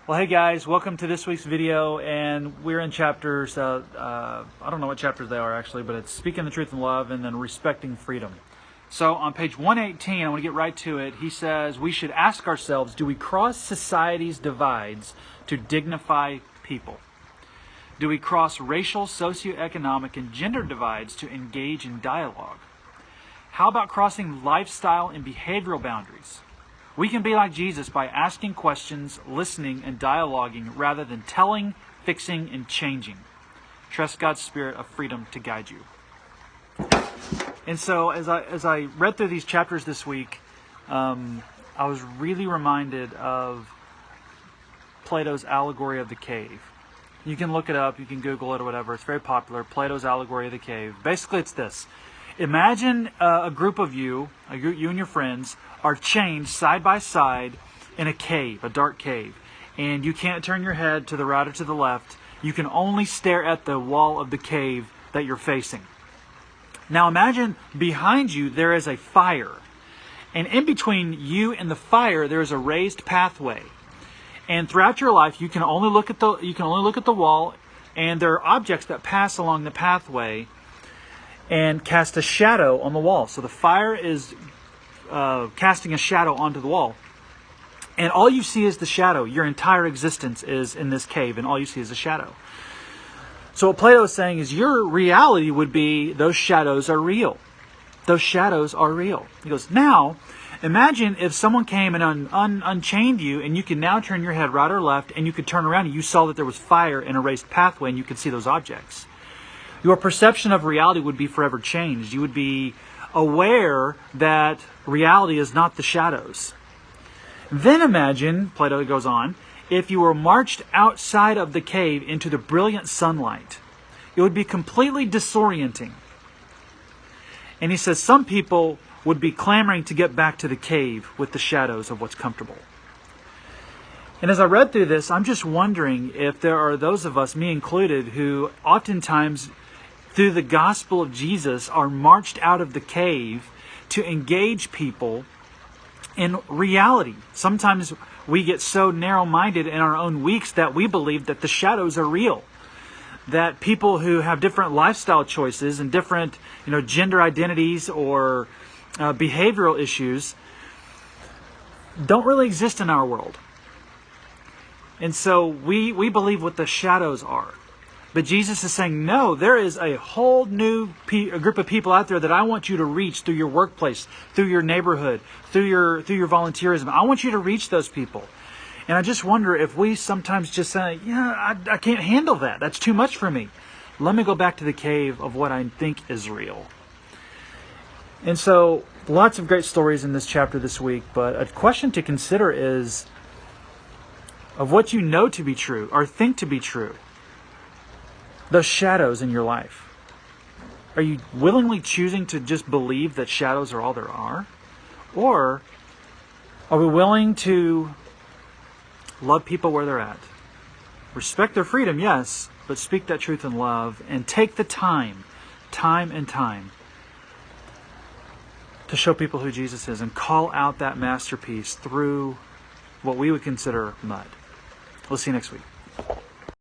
Well, hey guys, welcome to this week's video, and we're in chapters, I don't know what chapters they are actually, but it's Speaking the Truth in Love and then Respecting Freedom. So on page 118, I want to get right to it, he says, we should ask ourselves, do we cross society's divides to dignify people? Do we cross racial, socioeconomic, and gender divides to engage in dialogue? How about crossing lifestyle and behavioral boundaries? We can be like Jesus by asking questions, listening, and dialoguing rather than telling, fixing, and changing. Trust God's spirit of freedom to guide you. And so as I read through these chapters this week, I was really reminded of Plato's allegory of the cave. You can look it up, you can Google it or whatever. It's very popular, Plato's allegory of the cave. Basically, it's this. Imagine a group of you and your friends, are chained side by side in a cave, a dark cave. And you can't turn your head to the right or to the left. You can only stare at the wall of the cave that you're facing. Now imagine behind you there is a fire. And in between you and the fire there is a raised pathway. And throughout your life you can only look at the wall, and there are objects that pass along the pathway and cast a shadow on the wall. So the fire is casting a shadow onto the wall. And all you see is the shadow. Your entire existence is in this cave, and all you see is a shadow. So what Plato is saying is your reality would be those shadows are real. Those shadows are real. He goes, now, imagine if someone came and unchained you, and you can now turn your head right or left, and you could turn around and you saw that there was fire in a raised pathway, and you could see those objects. Your perception of reality would be forever changed. You would be aware that reality is not the shadows. Then imagine, Plato goes on, if you were marched outside of the cave into the brilliant sunlight. It would be completely disorienting. And he says some people would be clamoring to get back to the cave with the shadows of what's comfortable. And as I read through this, I'm just wondering if there are those of us, me included, who oftentimes through the gospel of Jesus are marched out of the cave to engage people in reality. Sometimes we get so narrow-minded in our own weeks that we believe that the shadows are real. That people who have different lifestyle choices and different, gender identities or behavioral issues don't really exist in our world. And so we believe what the shadows are. But Jesus is saying, no, there is a whole new group of people out there that I want you to reach through your workplace, through your neighborhood, through your volunteerism. I want you to reach those people. And I just wonder if we sometimes just say, I can't handle that. That's too much for me. Let me go back to the cave of what I think is real. And so lots of great stories in this chapter this week. But a question to consider is, of what you know to be true or think to be true, those shadows in your life, are you willingly choosing to just believe that shadows are all there are? Or are we willing to love people where they're at? Respect their freedom, yes, but speak that truth in love and take the time and time to show people who Jesus is and call out that masterpiece through what we would consider mud. We'll see you next week.